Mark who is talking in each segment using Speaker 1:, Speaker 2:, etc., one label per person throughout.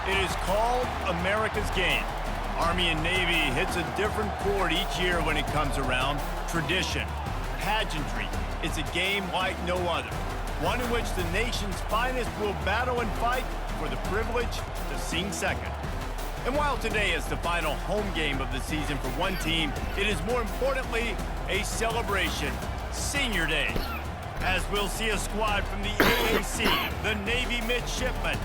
Speaker 1: It is called America's Game. Army and Navy hits a different chord each year when it comes around. Tradition, pageantry. It's a game like no other. One in which the nation's finest will battle and fight for the privilege to sing second. And while today is the final home game of the season for one team, it is more importantly a celebration, Senior Day. As we'll see a squad from the AAC, the Navy Midshipmen,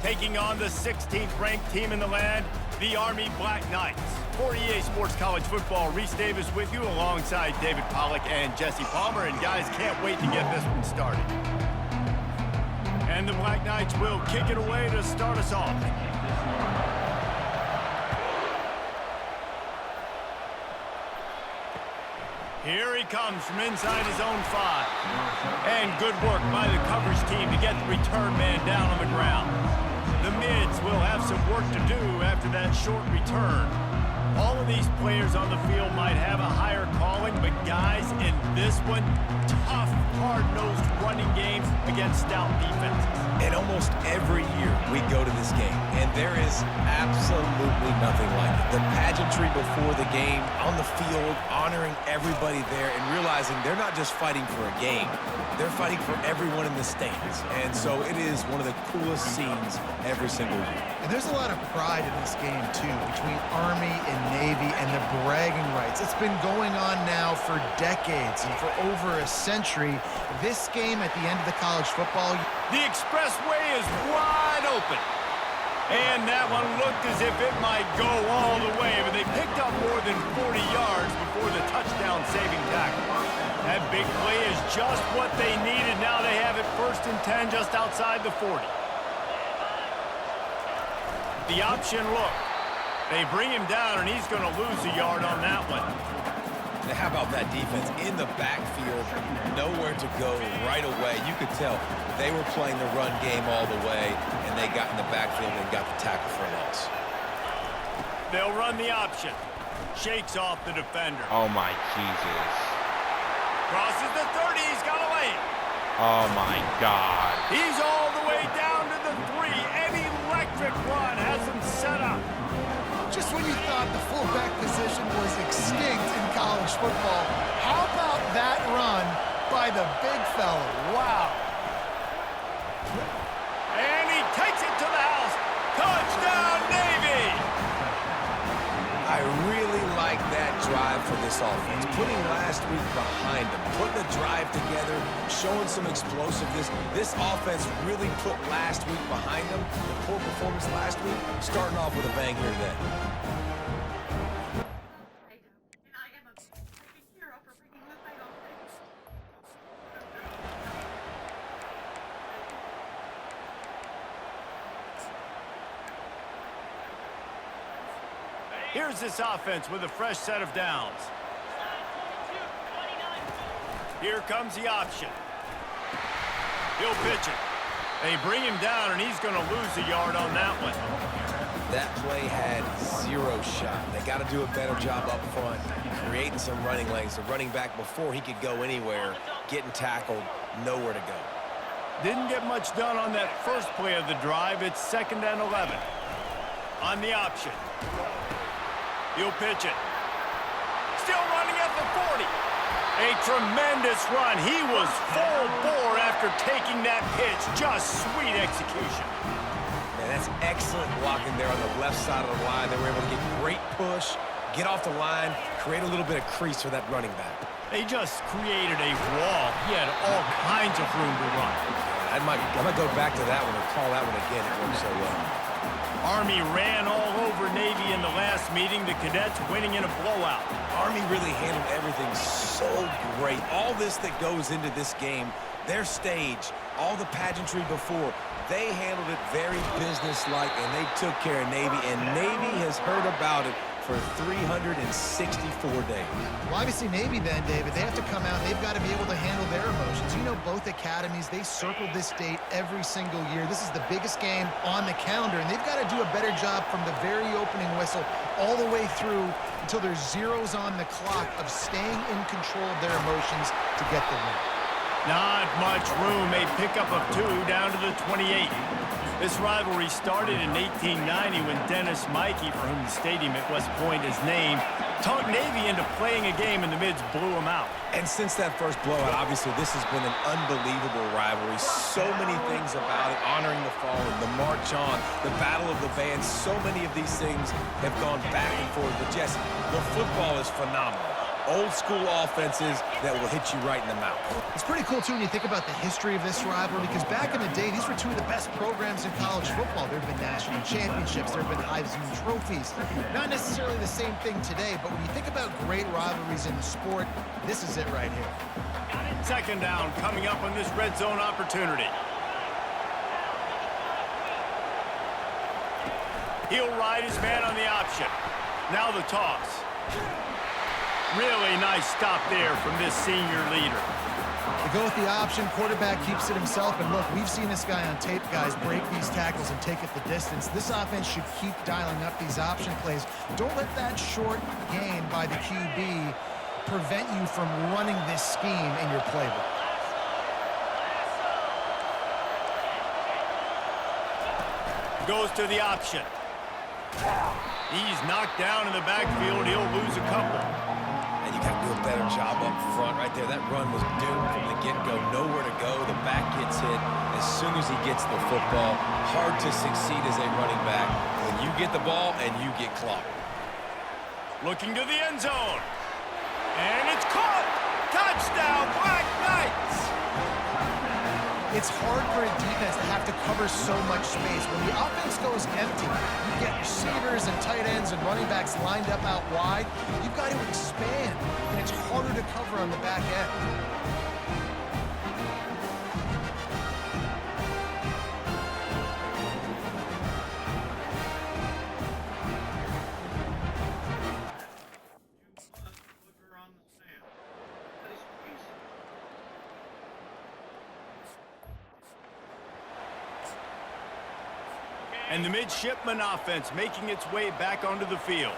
Speaker 1: taking on the 16th ranked team in the land, the Army Black Knights. For EA Sports College Football, Reese Davis with you alongside David Pollack and Jesse Palmer. And guys, can't wait to get this one started. And the Black Knights will kick it away to start us off. Here he comes from inside his own 5. And good work by the coverage team to get the return man down on the ground. The mids will have some work to do after that short return. All of these players on the field might have a higher calling, but guys, in this one, tough, hard-nosed running games against stout defenses.
Speaker 2: And almost every year we go to this game, and there is absolutely nothing like it. The pageantry before the game, on the field, honoring everybody there, and realizing they're not just fighting for a game, they're fighting for everyone in the stands. And so it is one of the coolest scenes every single year.
Speaker 3: And there's a lot of pride in this game, too, between Army and Navy and the bragging rights. It's been going on now for decades and for over a century. This game at the end of the college football.
Speaker 1: The expressway is wide open. And that one looked as if it might go all the way, but they picked up more than 40 yards before the touchdown-saving tackle. That big play is just what they needed. Now they have it 1st and 10 just outside the 40. The option look. They bring him down, and he's going to lose a yard on that one.
Speaker 2: Now, how about that defense in the backfield, nowhere to go right away. You could tell they were playing the run game all the way, and they got in the backfield and got the tackle for a loss.
Speaker 1: They'll run the option. Shakes off the defender.
Speaker 4: Oh, my Jesus.
Speaker 1: Crosses the 30. He's got a lane.
Speaker 4: Oh, my God.
Speaker 1: He's all the way down to the 3. An electric run has him set up.
Speaker 3: Just when you thought the fullback position was extinct in college football, how about that run by the big fella? Wow.
Speaker 1: And he takes it to the house. Touchdown, Navy!
Speaker 2: I really like that drive for this offense. Putting last week behind them, putting the drive together, showing some explosiveness. This offense really put last week behind them. The poor performance last week, starting off with a bang here today.
Speaker 1: Here's this offense with a fresh set of downs. Here comes the option. He'll pitch it. They bring him down, and he's going to lose a yard on that one.
Speaker 2: That play had 0 shot. They got to do a better job up front, creating some running lanes. The running back, before he could go anywhere, getting tackled, nowhere to go.
Speaker 1: Didn't get much done on that first play of the drive. It's 2nd and 11. On the option. He'll pitch it. Still running at the 40. A tremendous run. He was full bore after taking that pitch. Just sweet execution.
Speaker 2: Man, that's excellent blocking there on the left side of the line. They were able to get great push, get off the line, create a little bit of crease for that running back.
Speaker 1: They just created a wall. He had all kinds of room to run.
Speaker 2: I might go back to that one and call that one again. It worked so well.
Speaker 1: Army ran all over Navy in the last meeting. The Cadets winning in a blowout.
Speaker 2: Army really handled everything so great. All this that goes into this game, their stage, all the pageantry before, they handled it very businesslike, and they took care of Navy, and Navy has heard about it for 364 days.
Speaker 3: Well, obviously Navy then, David, they have to come out and they've got to be able to handle their emotions. You know, both academies, they circle this date every single year. This is the biggest game on the calendar, and they've got to do a better job from the very opening whistle all the way through until there's zeros on the clock of staying in control of their emotions to get the win.
Speaker 1: Not much room. A pickup of 2 down to the 28. This rivalry started in 1890 when Dennis Mikey, for whom the stadium at West Point is named, talked Navy into playing a game, and the Mids blew them out.
Speaker 2: And since that first blowout, obviously, this has been an unbelievable rivalry. So many things about it, honoring the fallen, the march on, the battle of the bands. So many of these things have gone back and forth. But, Jesse, the football is phenomenal. Old-school offenses that will hit you right in the mouth.
Speaker 3: It's pretty cool, too, when you think about the history of this rivalry, because back in the day, these were two of the best programs in college football. There have been national championships. There have been Heisman trophies. Not necessarily the same thing today, but when you think about great rivalries in the sport, this is it right here.
Speaker 1: Second down coming up on this red zone opportunity. He'll ride his man on the option. Now the toss. Really nice stop there from this senior leader.
Speaker 3: They go with the option. Quarterback keeps it himself. And look, we've seen this guy on tape, guys, break these tackles and take it the distance. This offense should keep dialing up these option plays. Don't let that short gain by the QB prevent you from running this scheme in your playbook.
Speaker 1: Goes to the option. He's knocked down in the backfield. He'll lose a couple.
Speaker 2: And you got to do a better job up front right there. That run was doomed from the get-go. Nowhere to go. The back gets hit as soon as he gets the football. Hard to succeed as a running back when you get the ball and you get clocked.
Speaker 1: Looking to the end zone. And it's caught. Touchdown, Black Knights.
Speaker 3: It's hard for a defense to have to cover so much space. When the offense goes empty, you get receivers and tight ends and running backs lined up out wide. You've got to expand, and it's harder to cover on the back end.
Speaker 1: And the midshipman offense making its way back onto the field.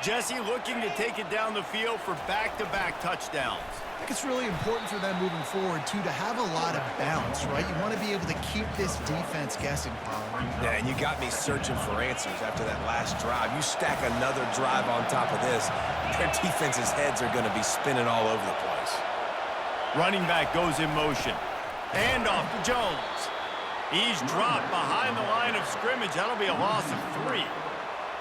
Speaker 1: Jesse looking to take it down the field for back-to-back touchdowns.
Speaker 3: I think it's really important for them moving forward, too, to have a lot of bounce, right? You want to be able to keep this defense guessing, Colin.
Speaker 2: Yeah, and you got me searching for answers after that last drive. You stack another drive on top of this, their defense's heads are going to be spinning all over the place.
Speaker 1: Running back goes in motion. And off to Jones. He's dropped behind the line of scrimmage. That'll be a loss of 3.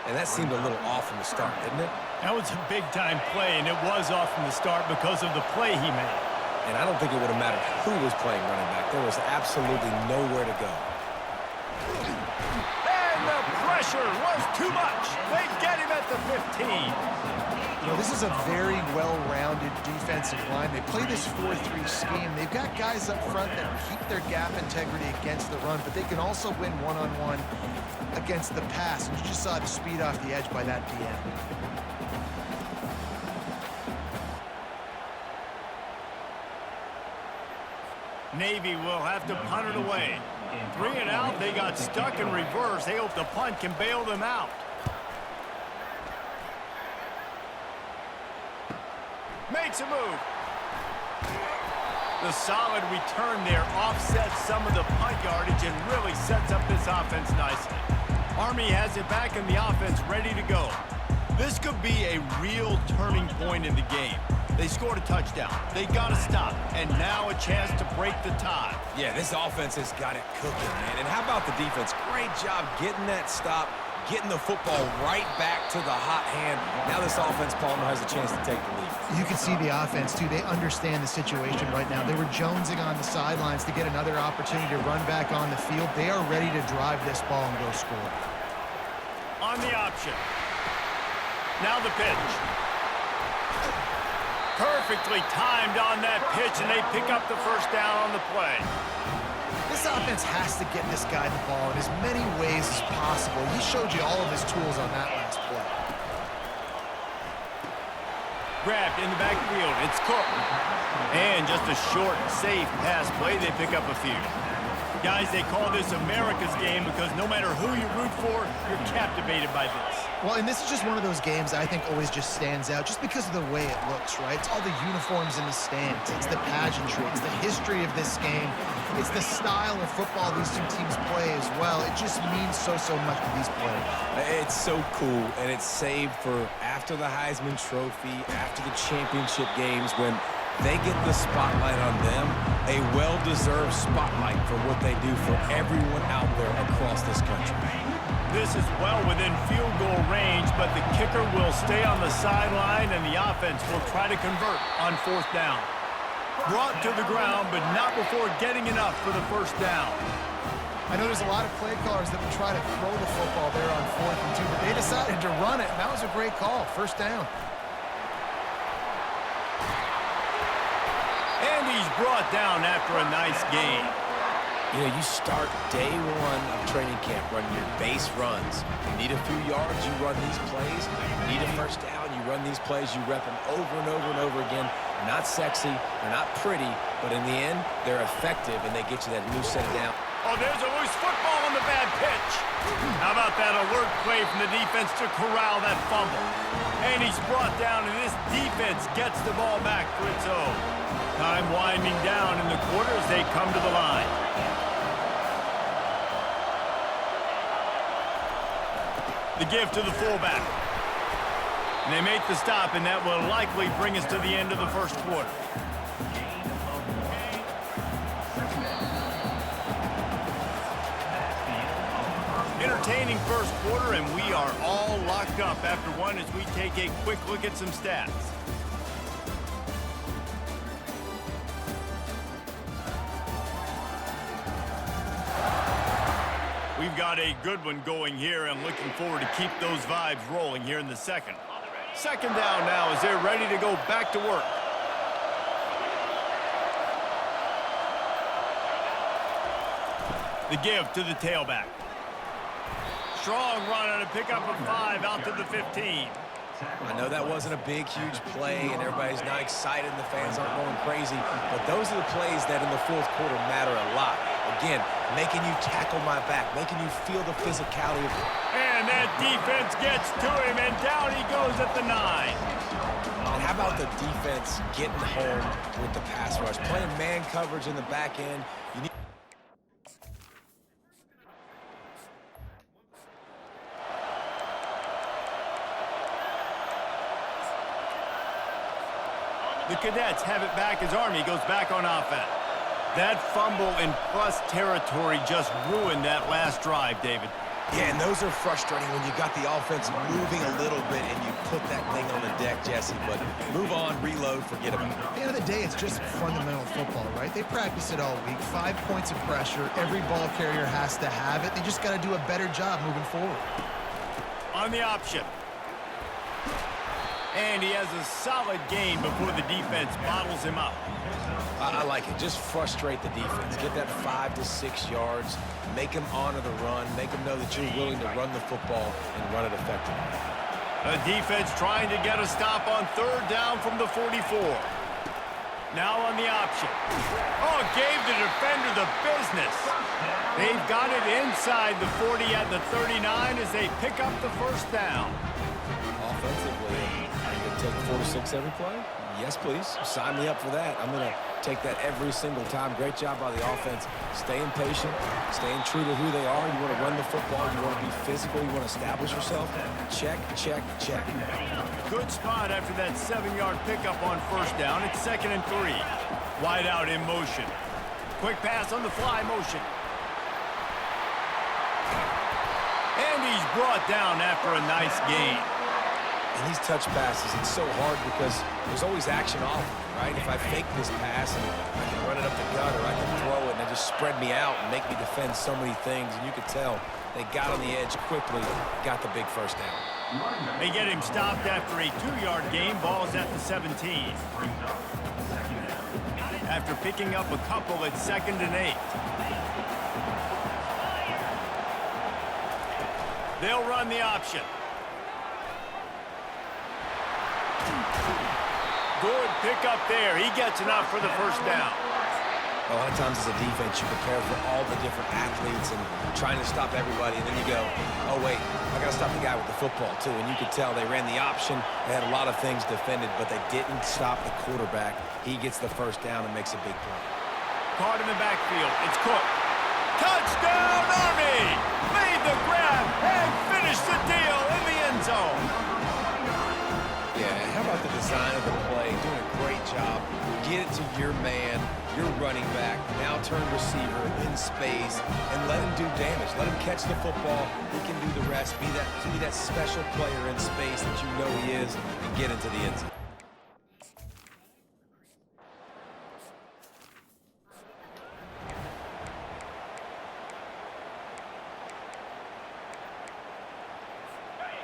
Speaker 2: And that seemed a little off from the start, didn't it?
Speaker 1: That was a big-time play, and it was off from the start because of the play he made.
Speaker 2: And I don't think it would have mattered who was playing running back. There was absolutely nowhere to go.
Speaker 1: And the pressure was too much. They get him at the 15.
Speaker 3: You know, this is a very well-rounded defensive line. They play this 4-3 scheme. They've got guys up front that keep their gap integrity against the run, but they can also win one-on-one against the pass. And you just saw the speed off the edge by that DM.
Speaker 1: Navy will have to punt it away. 3 and out. They got stuck in reverse. They hope the punt can bail them out. Makes a move. The solid return there offsets some of the punt yardage and really sets up this offense nicely. Army has it back in the offense ready to go. This could be a real turning point in the game. They scored a touchdown. They got to stop. And now a chance to break the tie.
Speaker 2: Yeah, this offense has got it cooking, man. And how about the defense? Great job getting that stop, getting the football right back to the hot hand. Now this offense, Palmer, has a chance to take the lead.
Speaker 3: You can see the offense, too. They understand the situation right now. They were jonesing on the sidelines to get another opportunity to run back on the field. They are ready to drive this ball and go score.
Speaker 1: On the option. Now the pitch. Perfectly timed on that pitch, and they pick up the first down on the play.
Speaker 3: This offense has to get this guy the ball in as many ways as possible. He showed you all of his tools on that last play.
Speaker 1: Grabbed in the backfield. It's Cook. And just a short, safe pass play. They pick up a few. Guys, they call this America's game because no matter who you root for, you're captivated by this.
Speaker 3: Well, and this is just one of those games I think always just stands out just because of the way it looks, right? It's all the uniforms in the stands. It's the pageantry. It's the history of this game. It's the style of football these two teams play as well. It just means so much to these players.
Speaker 2: It's so cool, and it's saved for after the Heisman Trophy, after the championship games, when they get the spotlight on them, a well-deserved spotlight for what they do for everyone out there across this country.
Speaker 1: This is well within field goal range, but the kicker will stay on the sideline, and the offense will try to convert on 4th down. Brought to the ground, but not before getting enough for the 1st down.
Speaker 3: I know there's a lot of play callers that would try to throw the football there on 4th and 2, but they decided to run it, and that was a great call. 1st down.
Speaker 1: And he's brought down after a nice gain.
Speaker 2: You know, you start day one of training camp running your base runs. You need a few yards, you run these plays. You need a 1st down, you run these plays. You rep them over and over and over again. They're not sexy, they're not pretty, but in the end, they're effective, and they get you that loose set down.
Speaker 1: Oh, there's a loose football on the bad pitch. How about that alert play from the defense to corral that fumble? And he's brought down, and this defense gets the ball back for its own. Time winding down in the quarter as they come to the line. The give to the fullback. And they make the stop, and that will likely bring us to the end of the 1st quarter. Entertaining 1st quarter, and we are all locked up after one as we take a quick look at some stats. We've got a good one going here, and looking forward to keep those vibes rolling here in the 2nd. 2nd down now as they're ready to go back to work. The give to the tailback. Strong run on a pickup of 5 out to the 15.
Speaker 2: I know that wasn't a big, huge play, and everybody's not excited, and the fans aren't going crazy, but those are the plays that in the 4th quarter matter a lot. Again, making you tackle my back, making you feel the physicality of it.
Speaker 1: And that defense gets to him, and down he goes at the 9.
Speaker 2: And how about the defense getting home with the pass rush, playing man coverage in the back end? You need
Speaker 1: The Cadets have it back as Army goes back on offense. That fumble in plus territory just ruined that last drive, David.
Speaker 2: Yeah, and those are frustrating when you got the offense moving a little bit and you put that thing on the deck, Jesse. But move on, reload, forget about it.
Speaker 3: At the end of the day, it's just fundamental football, right? They practice it all week. 5 points of pressure. Every ball carrier has to have it. They just got to do a better job moving forward.
Speaker 1: On the option. And he has a solid gain before the defense bottles him up.
Speaker 2: I like it. Just frustrate the defense. Get that 5 to 6 yards. Make them honor the run. Make them know that you're willing to run the football and run it effectively.
Speaker 1: The defense trying to get a stop on 3rd down from the 44. Now on the option. Oh, gave the defender the business. They've got it inside the 40 at the 39 as they pick up the 1st down.
Speaker 2: Offensively, are you going to take 4 to 6 every play? Yes, please. Sign me up for that. I'm going to take that every single time. Great job by the offense. Staying patient, staying true to who they are. You want to run the football. You want to be physical. You want to establish yourself. Check, check, check.
Speaker 1: Good spot after that 7-yard pickup on 1st down. It's 2nd and 3. Wide out in motion. Quick pass on the fly motion. And he's brought down after a nice gain.
Speaker 2: And these touch passes, it's so hard because there's always action off, right? If I fake this pass and I can run it up the gut or I can throw it and they just spread me out and make me defend so many things, and you could tell they got on the edge quickly, got the big 1st down.
Speaker 1: They get him stopped after a 2-yard gain. Ball's at the 17. After picking up a couple at 2nd and 8. They'll run the option. Good pick up there. He gets enough for the 1st down.
Speaker 2: A lot of times as a defense, you prepare for all the different athletes and trying to stop everybody, and then you go, oh, wait, I got to stop the guy with the football, too. And you could tell they ran the option. They had a lot of things defended, but they didn't stop the quarterback. He gets the first down and makes a big play.
Speaker 1: Caught in the backfield. It's Cook. Touchdown, Army! Made the grab and finished the deal in the end zone.
Speaker 2: Yeah, how about the design of the play? Doing a great job. Get it to your man, your running back, now turn receiver in space, and let him do damage. Let him catch the football. He can do the rest. Be that special player in space that you know he is, and get into the end zone.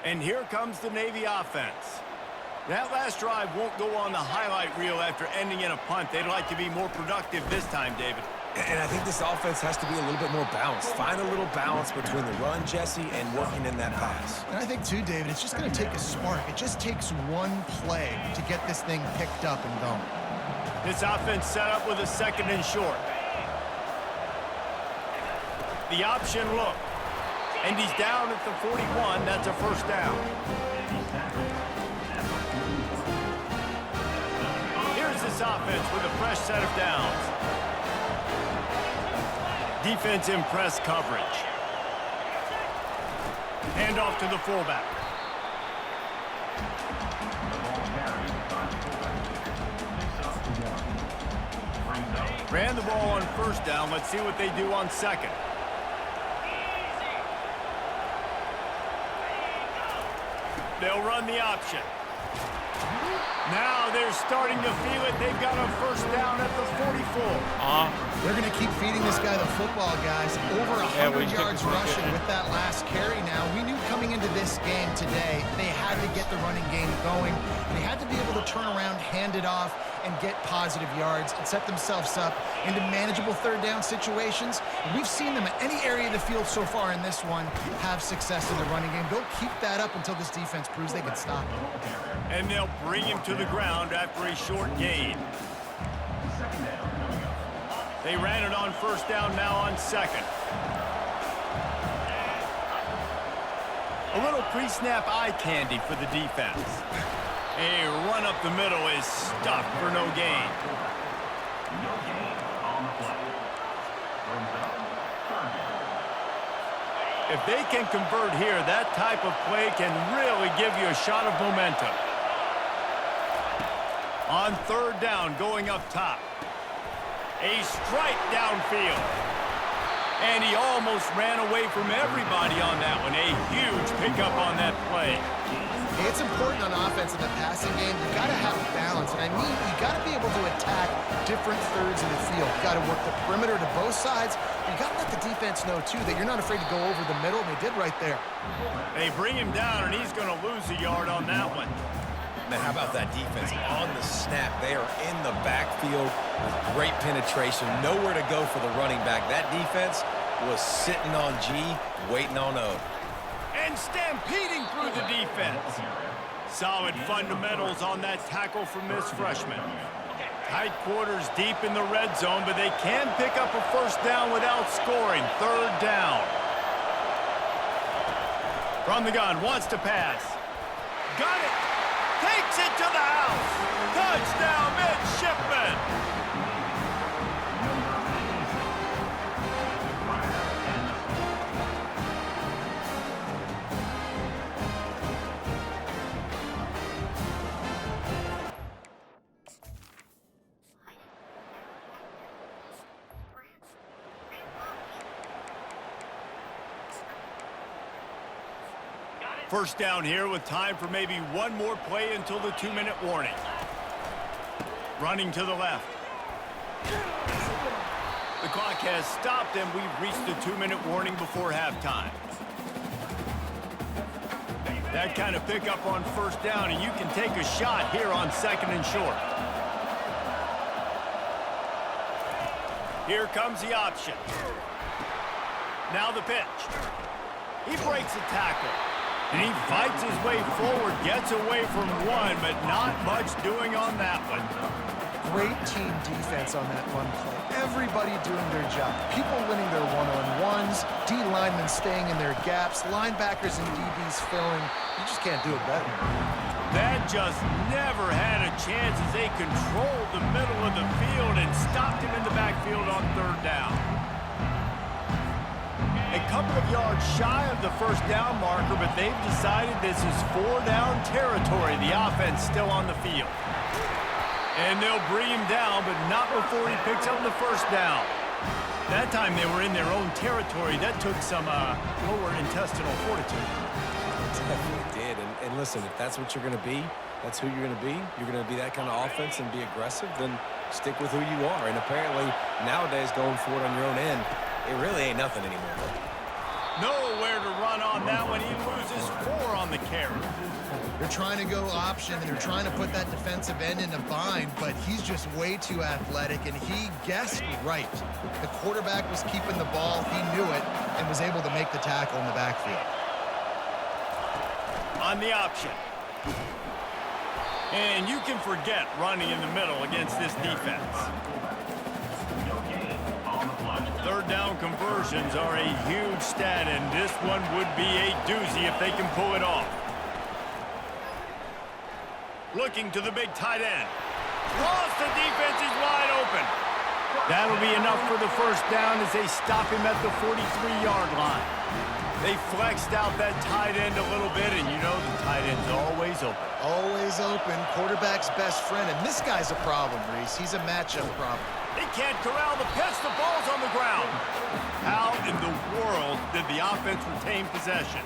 Speaker 1: And here comes the Navy offense. That last drive won't go on the highlight reel after ending in a punt. They'd like to be more productive this time, David.
Speaker 2: And I think this offense has to be a little bit more balanced. Find a little balance between the run, Jesse, and working in that pass.
Speaker 3: And I think, too, David, it's just going to take a spark. It just takes one play to get this thing picked up and going.
Speaker 1: This offense set up with a second and short. The option look. And he's down at the 41. That's a first down. Here's this offense with a fresh set of downs. Defense in press coverage. Handoff to the fullback. Ran the ball on first down. Let's see what they do on second. They'll run the option. Now they're starting to feel it. They've got a first down at the 44.
Speaker 3: They're going to keep feeding this guy the football, guys. Over 100 yards rushing with that last carry now. We knew coming into this game today, they had to get the running game going. They had to be able to turn around, hand it off, and get positive yards and set themselves up into manageable third down situations. And we've seen them at any area of the field so far in this one have success in the running game. They'll keep that up until this defense proves they can stop it.
Speaker 1: And they'll bring him to the ground after a short gain. They ran it on first down, now on second. A little pre-snap eye candy for the defense. A run up the middle is stuffed for no gain. If they can convert here, that type of play can really give you a shot of momentum. On third down, going up top. A strike downfield. And he almost ran away from everybody on that one. A huge pickup on that play.
Speaker 3: It's important on offense in the passing game. You got to have balance. And I mean, you got to be able to attack different thirds of the field. You got to work the perimeter to both sides. You got to let the defense know, too, that you're not afraid to go over the middle. And they did right there.
Speaker 1: They bring him down, and he's going to lose a yard on that one.
Speaker 2: Man, how about that defense? On the snap, they are in the backfield with great penetration. Nowhere to go for the running back. That defense was sitting on G, waiting on O.
Speaker 1: And stampeding through the defense. Solid fundamentals on that tackle from this freshman. Tight quarters deep in the red zone, but they can pick up a first down without scoring. Third down. From the gun, wants to pass. Got it. Takes it to the house. Touchdown, Midshipman. First down here with time for maybe one more play until the 2-minute warning. Running to the left. The clock has stopped and we've reached the 2-minute warning before halftime. That kind of pickup on first down, and you can take a shot here on second and short. Here comes the option. Now the pitch. He breaks a tackle. And he fights his way forward, gets away from one, but not much doing on that one.
Speaker 3: Great team defense on that run play. Everybody doing their job. People winning their one-on-ones, D linemen staying in their gaps, linebackers and DBs filling. You just can't do it better.
Speaker 1: That just never had a chance as they controlled the middle of the field and stopped him in the backfield on third down. A couple of yards shy of the first down marker, but they've decided this is 4-down territory. The offense still on the field. And they'll bring him down, but not before he picks up the first down. That time they were in their own territory. That took some lower intestinal fortitude.
Speaker 2: It definitely did. And listen, if that's what you're going to be, that's who you're going to be. You're going to be that kind of offense and be aggressive, then stick with who you are. And apparently, nowadays, going for it on your own end, it really ain't nothing anymore.
Speaker 1: Nowhere to run on that one. He loses 4 on the carry.
Speaker 3: They're trying to go option, and they're trying to put that defensive end in a bind, but he's just way too athletic, and he guessed right. The quarterback was keeping the ball. He knew it and was able to make the tackle in the backfield.
Speaker 1: On the option. And you can forget running in the middle against this defense. Third down conversions are a huge stat, and this one would be a doozy if they can pull it off. Looking to the big tight end. Cross, the defense is wide open. That'll be enough for the first down as they stop him at the 43-yard line. They flexed out that tight end a little bit, and you know the tight end's always open.
Speaker 3: Always open, quarterback's best friend, and this guy's a problem, Reese. He's a matchup problem.
Speaker 1: They can't corral the pitch. The ball's on the ground. How in the world did the offense retain possession?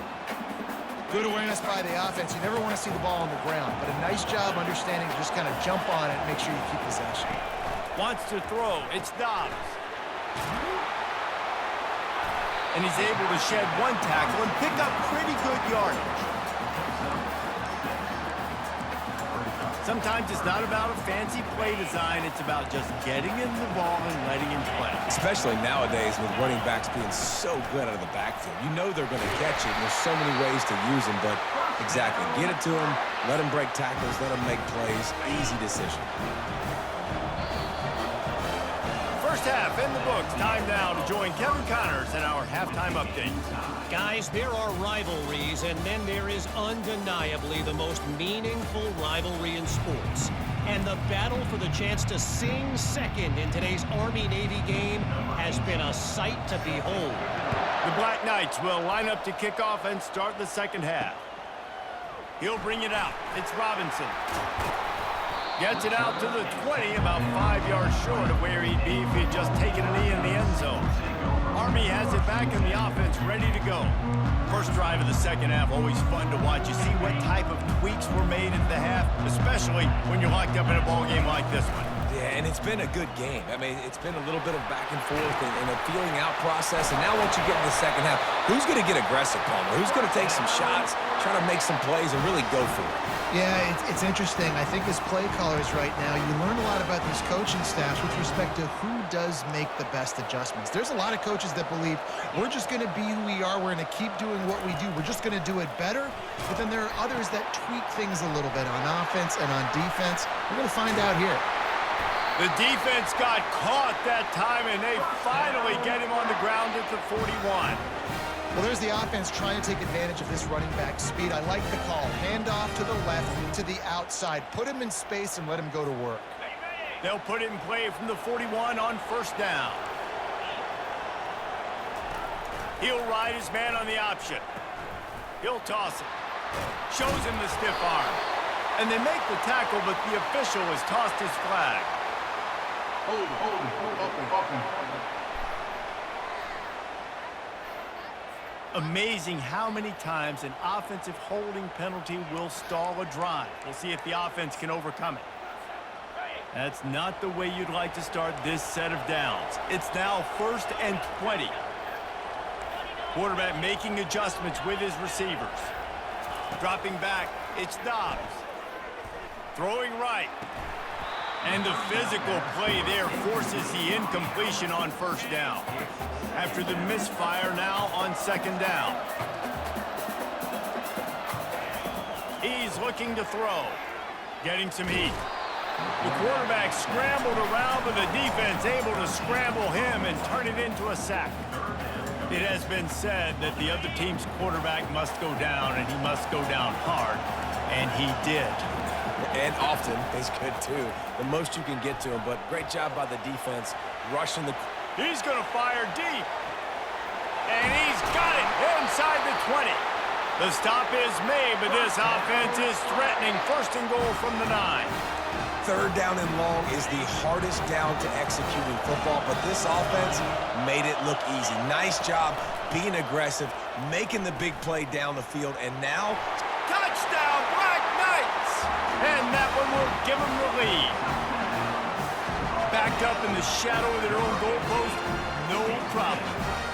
Speaker 3: Good awareness by the offense. You never want to see the ball on the ground, but a nice job understanding to just kind of jump on it and make sure you keep possession.
Speaker 1: Wants to throw. It's Dobbs. And he's able to shed one tackle and pick up pretty good yardage. Sometimes it's not about a fancy play design. It's about just getting him the ball and letting him play.
Speaker 2: Especially nowadays with running backs being so good out of the backfield. You know they're going to catch it, and there's so many ways to use them, but exactly. Get it to them, let them break tackles, let them make plays. Easy decision.
Speaker 1: First half in the books. Time now to join Kevin Connors in our halftime update.
Speaker 5: Guys, there are rivalries, and then there is undeniably the most meaningful rivalry in sports. And the battle for the chance to sing second in today's Army-Navy game has been a sight to behold.
Speaker 1: The Black Knights will line up to kick off and start the second half. He'll bring it out. It's Robinson. Gets it out to the 20, about 5 yards short of where he'd be if he'd just taken a knee in the end zone. Army has it back in the offense, ready to go. First drive of the second half, always fun to watch. You see what type of tweaks were made at the half, especially when you're locked up in a ball game like this one.
Speaker 2: Yeah, and it's been a good game. I mean, it's been a little bit of back and forth and a feeling out process. And now once you get in the second half, who's going to get aggressive, Palmer? Who's going to take some shots, try to make some plays, and really go for it?
Speaker 3: Yeah, it's interesting. I think as play callers right now, you learn a lot about these coaching staffs with respect to who does make the best adjustments. There's a lot of coaches that believe we're just going to be who we are. We're going to keep doing what we do. We're just going to do it better. But then there are others that tweak things a little bit on offense and on defense. We're going to find out here.
Speaker 1: The defense got caught that time, and they finally get him on the ground at the 41.
Speaker 3: Well, there's the offense trying to take advantage of this running back speed. I like the call. Hand off to the left, to the outside. Put him in space and let him go to work.
Speaker 1: They'll put it in play from the 41 on first down. He'll ride his man on the option. He'll toss it. Shows him the stiff arm. And they make the tackle, but the official has tossed his flag.
Speaker 6: Hold him.
Speaker 1: Amazing how many times an offensive holding penalty will stall a drive. We'll see if the offense can overcome it. That's not the way you'd like to start this set of downs. It's now 1st and 20. Quarterback making adjustments with his receivers. Dropping back, it's Dobbs. Throwing right. And the physical play there forces the incompletion on first down. After the misfire now on second down. He's looking to throw. Getting some heat. The quarterback scrambled around, but the defense able to scramble him and turn it into a sack. It has been said that the other team's quarterback must go down, and he must go down hard, and he did.
Speaker 2: And often is good, too. The most you can get to him, but great job by the defense rushing the...
Speaker 1: He's going to fire deep. And he's got it inside the 20. The stop is made, but this offense is threatening. First and goal from the 9.
Speaker 2: Third down and long is the hardest down to execute in football, but this offense made it look easy. Nice job being aggressive, making the big play down the field, and now...
Speaker 1: Touchdown, Black Knights! And that one will give them the lead. Backed up in the shadow of their own goalpost, no problem.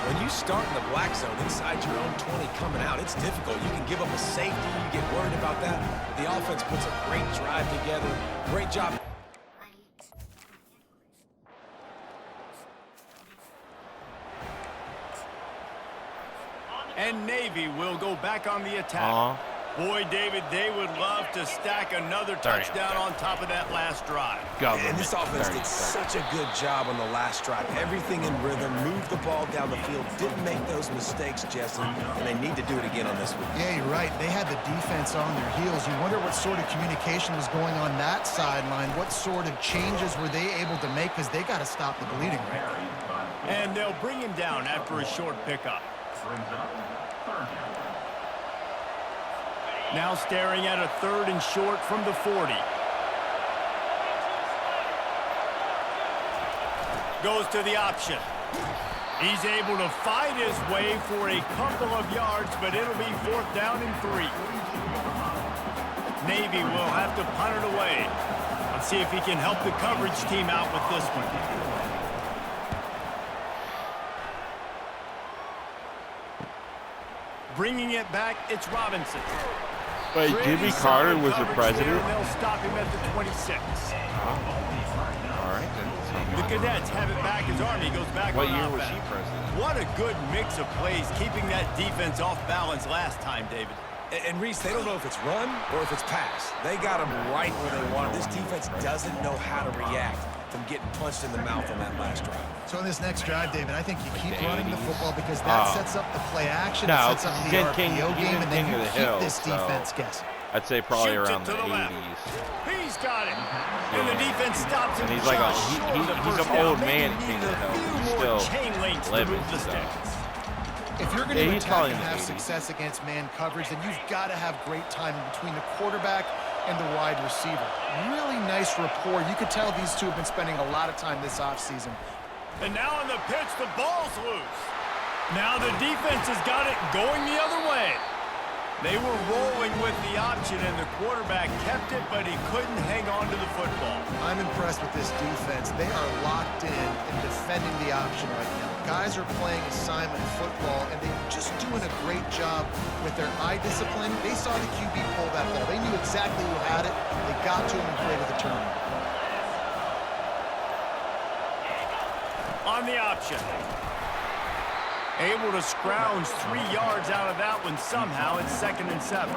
Speaker 2: When you start in the black zone inside your own 20 coming out, it's difficult. You can give up a safety. You get worried about that. The offense puts a great drive together. Great job.
Speaker 1: And Navy will go back on the attack. Boy, David, they would love to stack another touchdown on top of that last drive.
Speaker 2: And this offense did such a good job on the last drive. Everything in rhythm, moved the ball down the field, didn't make those mistakes, Jesse, and they need to do it again on this one.
Speaker 3: Yeah, you're right. They had the defense on their heels. You wonder what sort of communication was going on that sideline. What sort of changes were they able to make, because they got to stop the bleeding right now.
Speaker 1: And they'll bring him down after a short pickup. Now staring at a 3rd and short from the 40. Goes to the option. He's able to fight his way for a couple of yards, but it'll be 4th down and 3. Navy will have to punt it away. Let's see if he can help the coverage team out with this one. Bringing it back, it's Robinson.
Speaker 4: Wait, Jimmy Carter was the president?
Speaker 1: They'll stop him at the 26.
Speaker 4: All right, then.
Speaker 1: The Cadets have it back as Army goes back
Speaker 4: What
Speaker 1: on
Speaker 4: year was
Speaker 1: offense.
Speaker 4: he president?
Speaker 1: What a good mix of plays, keeping that defense off balance last time, David.
Speaker 2: And Reese, they don't know if it's run or if it's pass. They got them right where they want them. This defense doesn't know how to react from getting punched in the mouth on that last drive.
Speaker 3: So in this next drive, David, I think you keep running the football because that sets up the play action, it sets up the RPO game, and then you keep this defense guessing.
Speaker 4: I'd say probably
Speaker 1: Shoots
Speaker 4: around
Speaker 1: it to
Speaker 4: the
Speaker 1: the left.
Speaker 4: 80s.
Speaker 1: He's got it. And the defense stops him.
Speaker 4: And he's like
Speaker 1: just short of the
Speaker 4: he's
Speaker 1: first
Speaker 4: an
Speaker 1: down.
Speaker 4: old
Speaker 1: They
Speaker 4: man
Speaker 1: need
Speaker 4: king,
Speaker 1: a
Speaker 4: though.
Speaker 1: few
Speaker 4: He's
Speaker 1: more
Speaker 4: still
Speaker 1: chain links to
Speaker 4: living,
Speaker 1: move the
Speaker 4: so.
Speaker 1: sticks.
Speaker 3: If you're going
Speaker 4: Yeah,
Speaker 3: to
Speaker 4: he's
Speaker 3: attack
Speaker 4: probably
Speaker 3: and
Speaker 4: in the
Speaker 3: have
Speaker 4: 80s.
Speaker 3: success against man coverage, then you've got to have great timing between the quarterback and the wide receiver. Really nice rapport. You could tell these two have been spending a lot of time this offseason.
Speaker 1: And now on the pitch, the ball's loose. Now the defense has got it going the other way. They were rolling with the option, and the quarterback kept it, but he couldn't hang on to the football.
Speaker 3: I'm impressed with this defense. They are locked in defending the option right now. Guys are playing assignment football, and they're just doing a great job with their eye discipline. They saw the QB pull that ball. They knew exactly who had it. They got to him and created the turnover.
Speaker 1: On the option. Able to scrounge 3 yards out of that one somehow. It's 2nd and 7.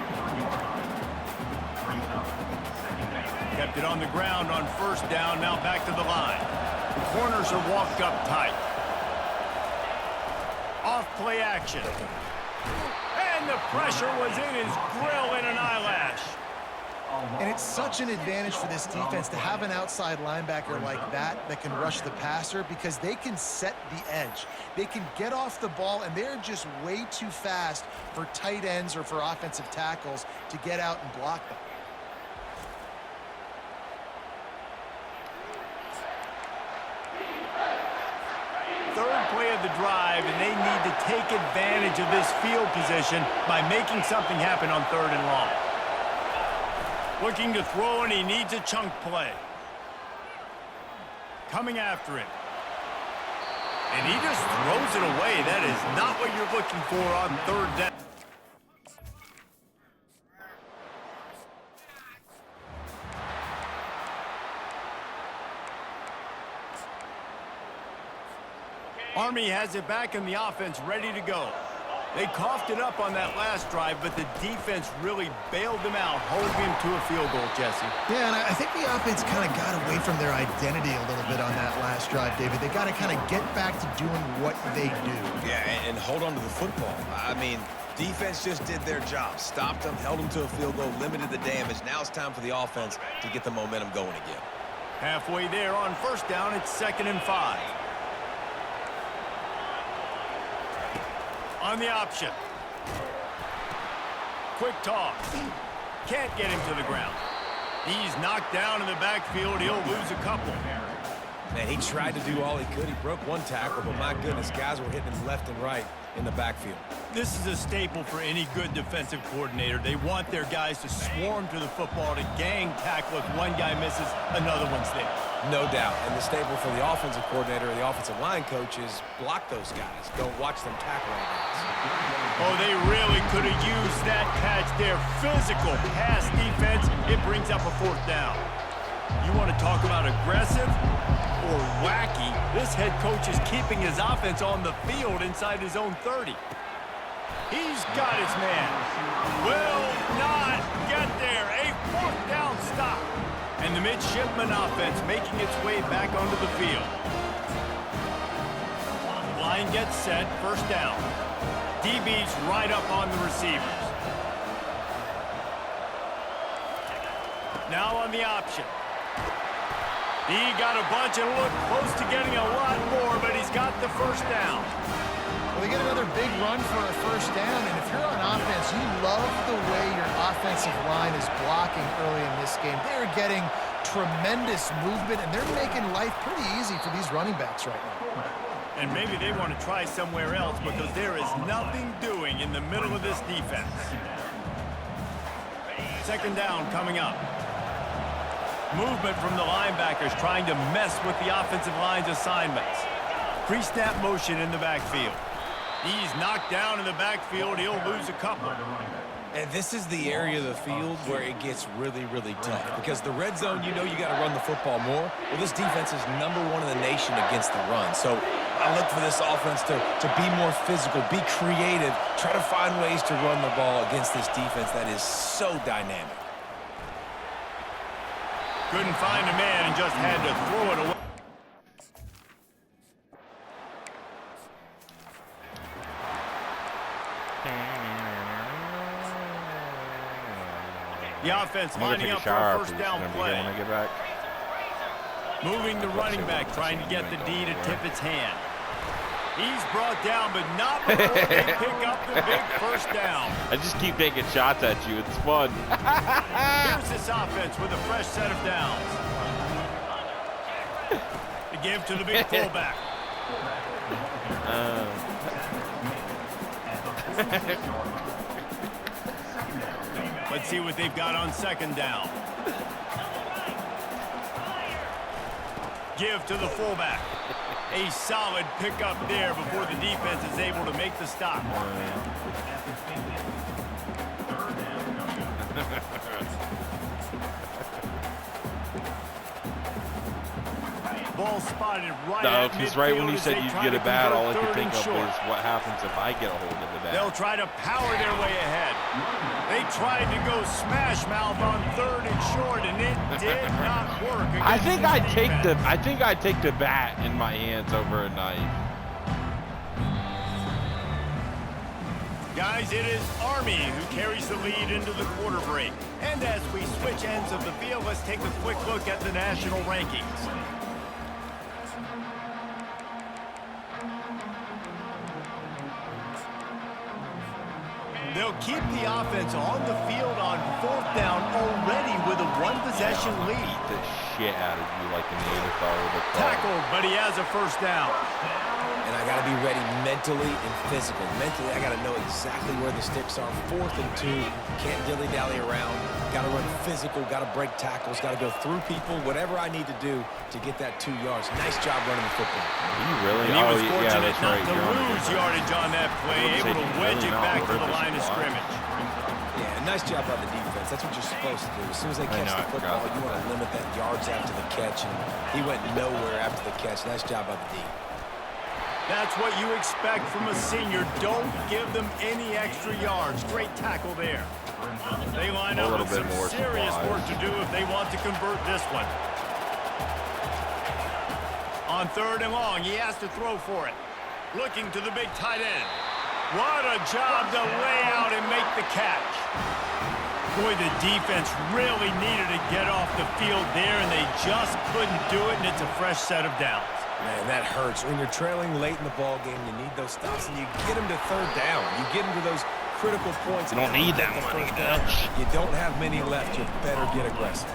Speaker 1: Kept it on the ground on 1st down. Now back to the line. The corners are walked up tight. Off play action. And the pressure was in his grill in an eyelash.
Speaker 3: And it's such an advantage for this defense to have an outside linebacker like that that can rush the passer because they can set the edge. They can get off the ball, and they're just way too fast for tight ends or for offensive tackles to get out and block them.
Speaker 1: Third play of the drive, and they need to take advantage of this field position by making something happen on 3rd and long. Looking to throw, and he needs a chunk play. Coming after him. And he just throws it away. That is not what you're looking for on 3rd down. Army has it back in the offense, ready to go. They coughed it up on that last drive, but the defense really bailed them out, holding him to a field goal, Jesse.
Speaker 3: Yeah, and I think the offense kind of got away from their identity a little bit on that last drive, David. They got to kind of get back to doing what they do.
Speaker 2: Yeah, and hold on to the football. I mean, defense just did their job. Stopped them, held them to a field goal, limited the damage. Now it's time for the offense to get the momentum going again.
Speaker 1: Halfway there on first down, it's 2nd and 5. On the option. Quick toss. Can't get him to the ground. He's knocked down in the backfield. He'll lose a couple.
Speaker 2: Man, he tried to do all he could. He broke one tackle, but my goodness, guys were hitting him left and right in the backfield.
Speaker 1: This is a staple for any good defensive coordinator. They want their guys to swarm to the football, to gang tackle. If one guy misses, another one's there.
Speaker 2: No doubt. And the staple for the offensive coordinator or the offensive line coach is block those guys. Don't watch them tackle our guys.
Speaker 1: Oh, they really could have used that catch there. Physical pass defense. It brings up a 4th down. You want to talk about aggressive or wacky? This head coach is keeping his offense on the field inside his own 30. He's got his man. Will not get there. A 4th down stop. And the midshipman offense making its way back onto the field. Line gets set. 1st down. DB's right up on the receivers. Now on the option. He got a bunch and looked close to getting a lot more, but he's got the 1st down.
Speaker 3: Well, they get another big run for a 1st down, and if you're on offense, you love the way your offensive line is blocking early in this game. They're getting tremendous movement, and they're making life pretty easy for these running backs right now.
Speaker 1: And maybe they want to try somewhere else because there is nothing doing in the middle of this defense. 2nd down coming up. Movement from the linebackers trying to mess with the offensive line's assignments. Pre-snap motion in the backfield. He's knocked down in the backfield. He'll lose a couple.
Speaker 2: And this is the area of the field where it gets really, really tough. Because the red zone, you know you got to run the football more. Well, this defense is #1 in the nation against the run. So I look for this offense to be more physical, be creative, try to find ways to run the ball against this defense that is so dynamic.
Speaker 1: Couldn't find a man and just had to throw it away. The offense lining up for a 1st down play.
Speaker 4: When I get back.
Speaker 1: Moving the running back, trying to get the D to tip its hand. He's brought down, but not before they pick up the big 1st down.
Speaker 4: I just keep taking shots at you. It's fun.
Speaker 1: Here's this offense with a fresh set of downs. To give to the big fullback. Let's see what they've got on 2nd down. Give to the fullback. A solid pickup there before the defense is able to make the stop. Ball spotted right at
Speaker 4: because right when
Speaker 1: midfield
Speaker 4: you
Speaker 1: as
Speaker 4: said
Speaker 1: they
Speaker 4: you'd
Speaker 1: try
Speaker 4: get
Speaker 1: to
Speaker 4: a bat, all I
Speaker 1: convert
Speaker 4: could
Speaker 1: 3rd
Speaker 4: think
Speaker 1: and
Speaker 4: of
Speaker 1: short.
Speaker 4: was what happens if I get a hold of the bat.
Speaker 1: They'll try to power their way ahead. They tried to go smash mouth on 3rd and short, and it did not work.
Speaker 4: I think
Speaker 1: against
Speaker 4: I'd
Speaker 1: this
Speaker 4: take
Speaker 1: defense.
Speaker 4: I think I'd take the bat in my hands over a knife.
Speaker 1: Guys, it is Army who carries the lead into the quarter break. And as we switch ends of the field, let's take a quick look at the national rankings. They'll keep the offense on the field on 4th down already with a 1-possession lead.
Speaker 4: Beat the shit out of you like a Neanderthal with a car.
Speaker 1: Tackled, but he has a 1st down.
Speaker 2: And I got to be ready mentally and physically. Mentally, I got to know exactly where the sticks are. 4th and 2, can't dilly-dally around. Got to run physical, got to break tackles, got to go through people, whatever I need to do to get that 2 yards. Nice job running the football.
Speaker 4: Are you really?
Speaker 1: And he was
Speaker 4: yeah,
Speaker 1: fortunate
Speaker 4: that's
Speaker 1: not
Speaker 4: right.
Speaker 1: to
Speaker 4: You're on the
Speaker 1: lose
Speaker 4: good side.
Speaker 1: yardage on that play, able to wedge it back to the line of scrimmage.
Speaker 2: Yeah, nice job by the defense. That's what you're supposed to do. As soon as they catch
Speaker 4: know,
Speaker 2: the
Speaker 4: I
Speaker 2: football,
Speaker 4: forgot.
Speaker 2: you want to limit that yards after the catch, and he went nowhere after the catch. Nice job by the D.
Speaker 1: That's what you expect from a senior. Don't give them any extra yards. Great tackle there. They line up with some serious work to do if they want to convert this one. On 3rd and long, he has to throw for it. Looking to the big tight end. What a job to lay out and make the catch. Boy, the defense really needed to get off the field there, and they just couldn't do it, and it's a fresh set of downs.
Speaker 2: Man, that hurts. When you're trailing late in the ball game, you need those stops, and you get them to 3rd down. You get them to those critical points.
Speaker 4: You don't need that money, Dutch.
Speaker 2: You don't have many left. You better get aggressive.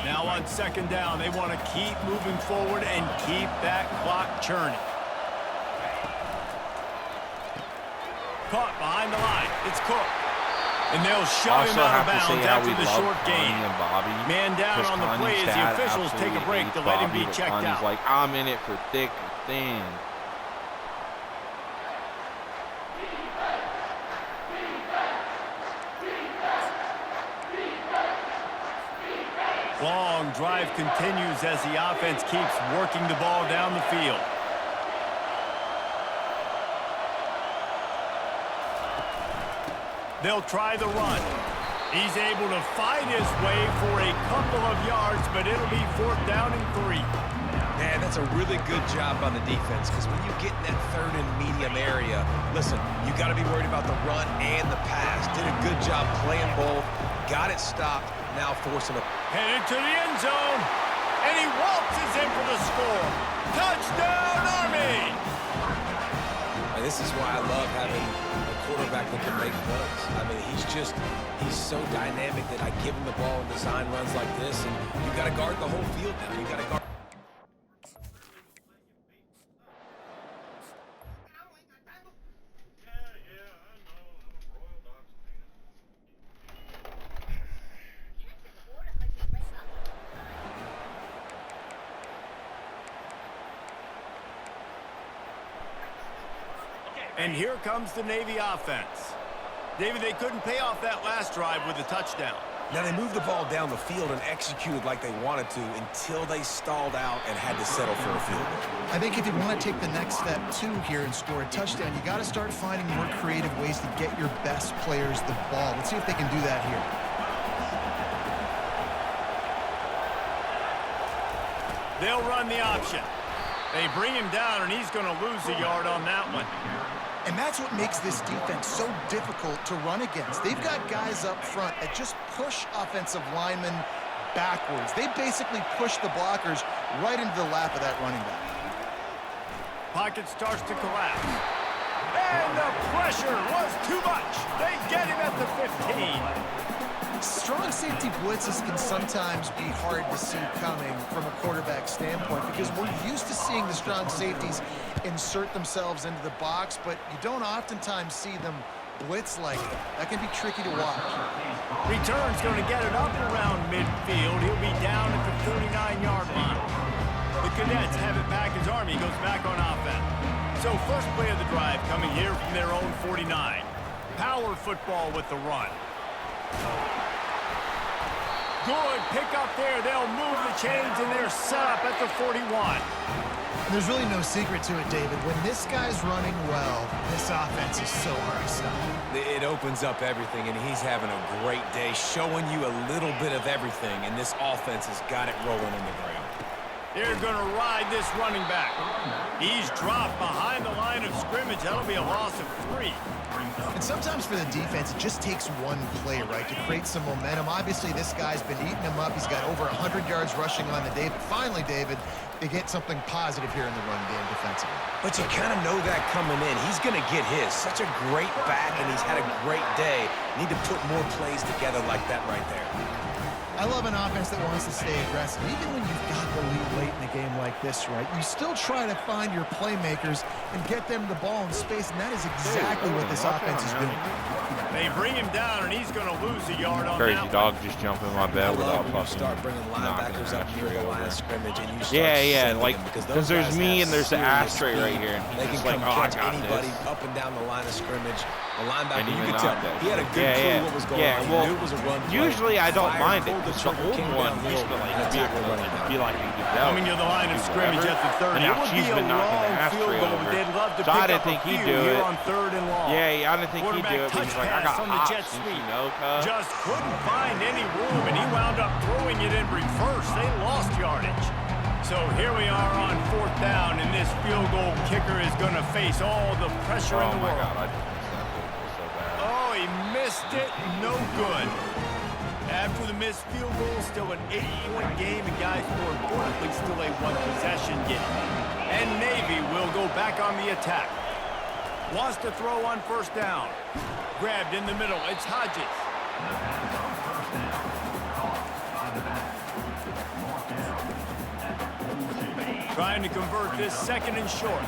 Speaker 1: Now on 2nd down, they want to keep moving forward and keep that clock churning. Caught behind the line. It's Cook. And they'll shove him out of bounds after the short gain. Man down on the play as the officials take a break to let him be checked out.
Speaker 4: Like, I'm in it for thick or thin.
Speaker 1: Long drive continues as the offense keeps working the ball down the field. They'll try the run. He's able to fight his way for a couple of yards, but it'll be 4th down and 3.
Speaker 2: Man, that's a really good job by the defense, because when you get in that 3rd and medium area, listen, you got to be worried about the run and the pass. Did a good job playing both, got it stopped, now forcing a...
Speaker 1: Headed to the end zone, and he waltzes in for the score. Touchdown, Army!
Speaker 2: And this is why I love having a quarterback that can make plays. I mean, he's so dynamic that I give him the ball and design runs like this, and you got to guard the whole field now. You got to guard.
Speaker 1: And here comes the Navy offense. David, they couldn't pay off that last drive with a touchdown.
Speaker 2: Now, they moved the ball down the field and executed like they wanted to until they stalled out and had to settle for a field goal.
Speaker 3: I think if you want to take the next step, too, here and score a touchdown, you got to start finding more creative ways to get your best players the ball. Let's see if they can do that here.
Speaker 1: They'll run the option. They bring him down, and he's going to lose a yard on that one.
Speaker 3: And that's what makes this defense so difficult to run against. They've got guys up front that just push offensive linemen backwards. They basically push the blockers right into the lap of that running back.
Speaker 1: Pocket starts to collapse. And the pressure was too much. They get him at the 15.
Speaker 3: Strong safety blitzes can sometimes be hard to see coming from a quarterback standpoint because we're used to seeing the strong safeties insert themselves into the box, but you don't oftentimes see them blitz like that. That can be tricky to watch.
Speaker 1: Return's going to get it up around midfield. He'll be down at the 49-yard line. The Cadets have it back as Army goes back on offense. So first play of the drive coming here from their own 49. Power football with the run. Good pick up there. They'll move the chains, and they're set up at the 41.
Speaker 3: And there's really no secret to it, David. When this guy's running well, this offense is so hard to stop.
Speaker 2: It opens up everything, and he's having a great day, showing you a little bit of everything, and this offense has got it rolling in the ground.
Speaker 1: They're going to ride this running back. He's dropped behind the line of scrimmage. That'll be a loss of 3.
Speaker 3: And sometimes for the defense, it just takes one play, right, to create some momentum. Obviously, this guy's been eating him up. He's got over 100 yards rushing on the day. But finally, David, they get something positive here in the run game defensively.
Speaker 2: But you kind of know that coming in. He's going to get his. Such a great back, and he's had a great day. Need to put more plays together like that right there.
Speaker 3: I love an offense that wants to stay aggressive. Even when you've got the lead late in a game like this, right, you still try to find your playmakers and get them the ball in space, and that is exactly what this offense is doing.
Speaker 1: They bring him down, and he's going to lose a yard on
Speaker 4: Crazy
Speaker 1: that
Speaker 4: dog
Speaker 1: one.
Speaker 4: just jumping in my bed without
Speaker 2: when you
Speaker 4: fucking
Speaker 2: start bringing linebackers up near the line of scrimmage, and you start
Speaker 4: yeah, like
Speaker 2: because
Speaker 4: there's me and there's the ashtray right here. And
Speaker 2: they
Speaker 4: he's
Speaker 2: can
Speaker 4: just
Speaker 2: come
Speaker 4: like, oh, I
Speaker 2: catch
Speaker 4: got
Speaker 2: anybody
Speaker 4: this.
Speaker 2: up and down the line of scrimmage. The linebacker,
Speaker 4: And
Speaker 2: you
Speaker 4: even
Speaker 2: could tell,
Speaker 4: not that
Speaker 2: he had a
Speaker 4: good.
Speaker 2: good
Speaker 4: Yeah,
Speaker 2: clue what was going
Speaker 4: yeah,
Speaker 2: on. He
Speaker 4: well,
Speaker 2: knew it was a run play.
Speaker 4: usually I don't
Speaker 2: Fired,
Speaker 4: mind it.
Speaker 2: pulled the
Speaker 4: The
Speaker 2: trigger,
Speaker 4: old
Speaker 2: came
Speaker 4: one
Speaker 2: downhill,
Speaker 4: used to like
Speaker 2: and
Speaker 4: be
Speaker 2: attacked the running back.
Speaker 4: feel like you could go.
Speaker 1: Coming to the line of scrimmage at the 30.
Speaker 4: And
Speaker 1: It
Speaker 4: now
Speaker 1: would
Speaker 4: she's
Speaker 1: be a
Speaker 4: been knocking the
Speaker 1: long
Speaker 4: ass
Speaker 1: field
Speaker 4: tree
Speaker 1: goal, but
Speaker 4: over.
Speaker 1: they'd love to
Speaker 4: So I
Speaker 1: pick
Speaker 4: didn't
Speaker 1: up a
Speaker 4: think he'd
Speaker 1: few
Speaker 4: do
Speaker 1: here
Speaker 4: it.
Speaker 1: on 3rd and long.
Speaker 4: Yeah, I didn't think he'd do
Speaker 1: Quarterback
Speaker 4: it. But he's like, I
Speaker 1: touch
Speaker 4: got
Speaker 1: pass on the jet
Speaker 4: hops,
Speaker 1: sweep.
Speaker 4: you know, cuz.
Speaker 1: Just couldn't find any room, and he wound up throwing it in reverse. They lost yardage. So here we are on 4th down, and this field goal kicker is going to face all the pressure in
Speaker 4: Oh
Speaker 1: the
Speaker 4: my
Speaker 1: world.
Speaker 4: God, I just missed that field goal so bad.
Speaker 1: Oh, he missed it. No good. After the missed field goal, still an 8-point game, and guys, more importantly, still a one-possession game. And Navy will go back on the attack. Wants to throw on 1st down. Grabbed in the middle. It's Hodges. Trying to convert this 2nd and short.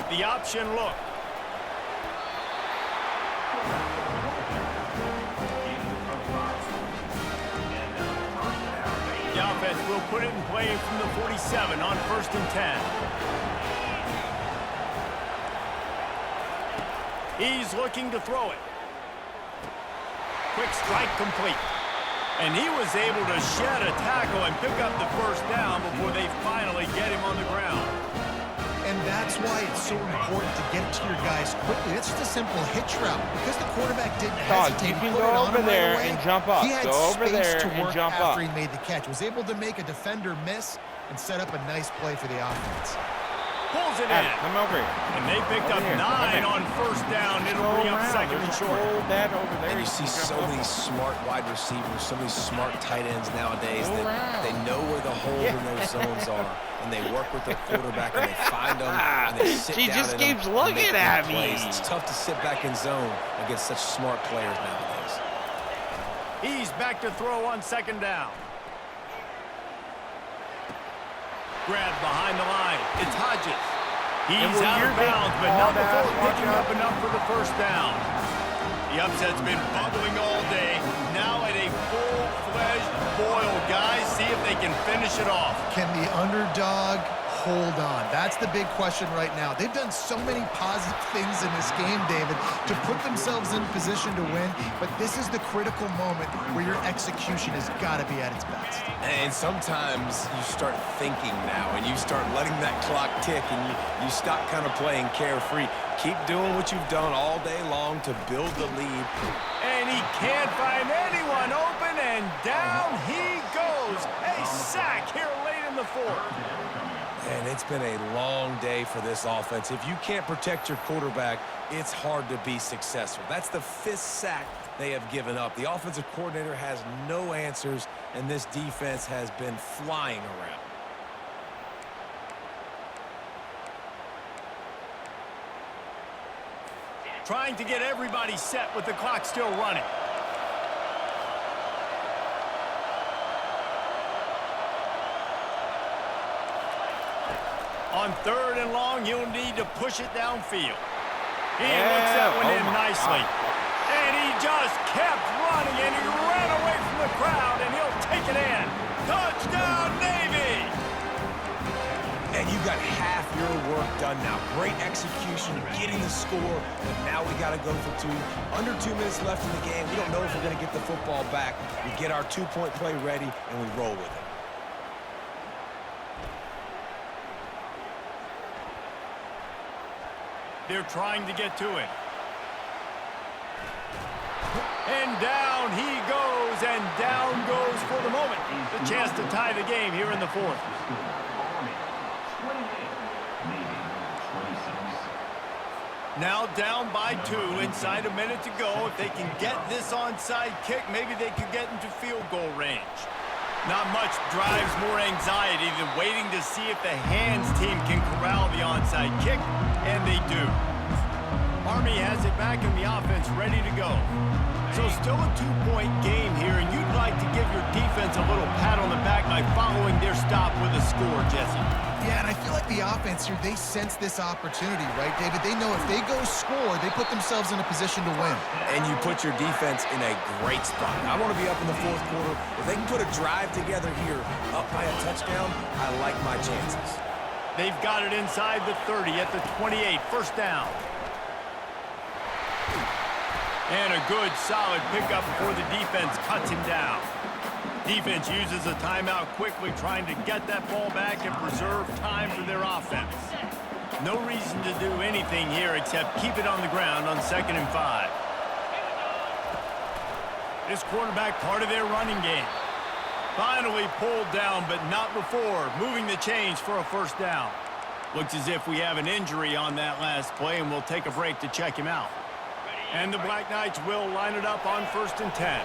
Speaker 1: The option look. The offense will put it in play from the 47 on 1st and 10. He's looking to throw it. Quick strike complete. And he was able to shed a tackle and pick up the 1st down before they finally get him on the ground.
Speaker 3: And that's why it's so important to get it to your guys quickly. It's just a simple hitch route. Because the quarterback didn't
Speaker 4: Dog,
Speaker 3: hesitate.
Speaker 4: you can
Speaker 3: He put
Speaker 4: go
Speaker 3: it on
Speaker 4: over
Speaker 3: him right
Speaker 4: there
Speaker 3: away.
Speaker 4: and jump up.
Speaker 3: He had
Speaker 4: Go over
Speaker 3: space
Speaker 4: there
Speaker 3: to
Speaker 4: and
Speaker 3: work
Speaker 4: jump
Speaker 3: after
Speaker 4: up.
Speaker 3: he made the catch. Was able to make a defender miss and set up a nice play for the offense.
Speaker 1: Pulls it
Speaker 4: Adam,
Speaker 1: in.
Speaker 4: come over here.
Speaker 1: And they picked
Speaker 4: Over
Speaker 1: up
Speaker 4: here.
Speaker 1: 9
Speaker 4: Come
Speaker 1: on 1st down. It'll
Speaker 4: Go
Speaker 1: bring up
Speaker 4: around.
Speaker 1: 2nd and
Speaker 4: There's a
Speaker 1: short.
Speaker 4: whole dad over there.
Speaker 2: And you see
Speaker 4: can
Speaker 2: so
Speaker 4: jump
Speaker 2: many
Speaker 4: up.
Speaker 2: smart wide receivers, so many smart tight ends nowadays
Speaker 4: Go
Speaker 2: that
Speaker 4: around.
Speaker 2: they know where the holes in those zones are, and they work with their quarterback, and they find them, and they sit
Speaker 4: She
Speaker 2: down
Speaker 4: just
Speaker 2: in them
Speaker 4: keeps
Speaker 2: and
Speaker 4: looking
Speaker 2: make
Speaker 4: at
Speaker 2: big
Speaker 4: me.
Speaker 2: plays. It's tough to sit back in zone against such smart players nowadays.
Speaker 1: He's back to throw on 2nd down. Grabbed behind the line. It's Hodges. He's
Speaker 4: when
Speaker 1: out
Speaker 4: you're
Speaker 1: of bounds, but not
Speaker 4: getting
Speaker 1: before
Speaker 4: called
Speaker 1: picking
Speaker 4: out,
Speaker 1: up enough for the 1st down. The upset's been bubbling all day. Now at a full-fledged boil. Guys, see if they can finish it off.
Speaker 3: Can the underdog hold on? That's the big question right now. They've done so many positive things in this game, David, to put themselves in position to win, but this is the critical moment where your execution has got to be at its best.
Speaker 2: And sometimes you start thinking now, and you start letting that clock tick, and you stop kind of playing carefree. Keep doing what you've done all day long to build the lead.
Speaker 1: And he can't find anyone open, and down he goes. A sack here late in the 4th.
Speaker 2: And it's been a long day for this offense. If you can't protect your quarterback, it's hard to be successful. That's the 5th sack they have given up. The offensive coordinator has no answers, and this defense has been flying around.
Speaker 1: Trying to get everybody set with the clock still running. On 3rd and long, he'll need to push it downfield. He looks that one in nicely. And he just kept running, and he ran away from the crowd, and he'll take it in. Touchdown, Navy!
Speaker 2: And you got half your work done now. Great execution, getting the score, but now we got to go for 2. Under 2 minutes left in the game. We don't know if we're going to get the football back. We get our 2-point play ready, and we roll with it.
Speaker 1: They're trying to get to him. And down he goes, and down goes for the moment. The chance to tie the game here in the 4th. Now down by 2, inside a minute to go. If they can get this onside kick, maybe they could get into field goal range. Not much drives more anxiety than waiting to see if the hands team can corral the onside kick, and they do. Army has it back in the offense, ready to go. So still a 2-point game here, and you'd like to give your defense a little pat on the back by following their stop with a score, Jesse.
Speaker 3: Yeah, and I feel like the offense here, they sense this opportunity, right, David? They know if they go score, they put themselves in a position to win.
Speaker 2: And you put your defense in a great spot. I want to be up in the 4th quarter. If they can put a drive together here, up by a touchdown, I like my chances.
Speaker 1: They've got it inside the 30 at the 28, first down. And a good, solid pickup before the defense cuts him down. Defense uses a timeout quickly, trying to get that ball back and preserve time for their offense. No reason to do anything here except keep it on the ground on 2nd and 5. This quarterback part of their running game. Finally pulled down, but not before moving the chains for a first down. Looks as if we have an injury on that last play, and we'll take a break to check him out. And the Black Knights will line it up on 1st and 10.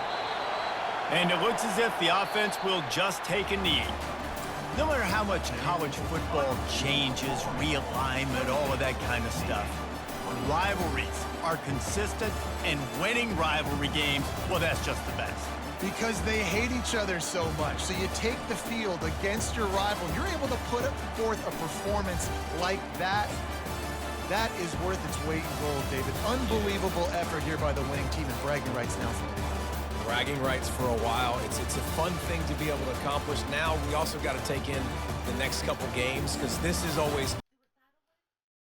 Speaker 1: And it looks as if the offense will just take a knee. No matter how much college football changes, realignment, all of that kind of stuff, rivalries are consistent, and winning rivalry games, well, that's just the best.
Speaker 3: Because they hate each other so much. So you take the field against your rival. You're able to put forth a performance like that. That is worth its weight in gold, David. Unbelievable effort here by the winning team, and bragging rights now for them.
Speaker 2: Bragging rights for a while. It's a fun thing to be able to accomplish. Now we also got to take in the next couple games, because this is always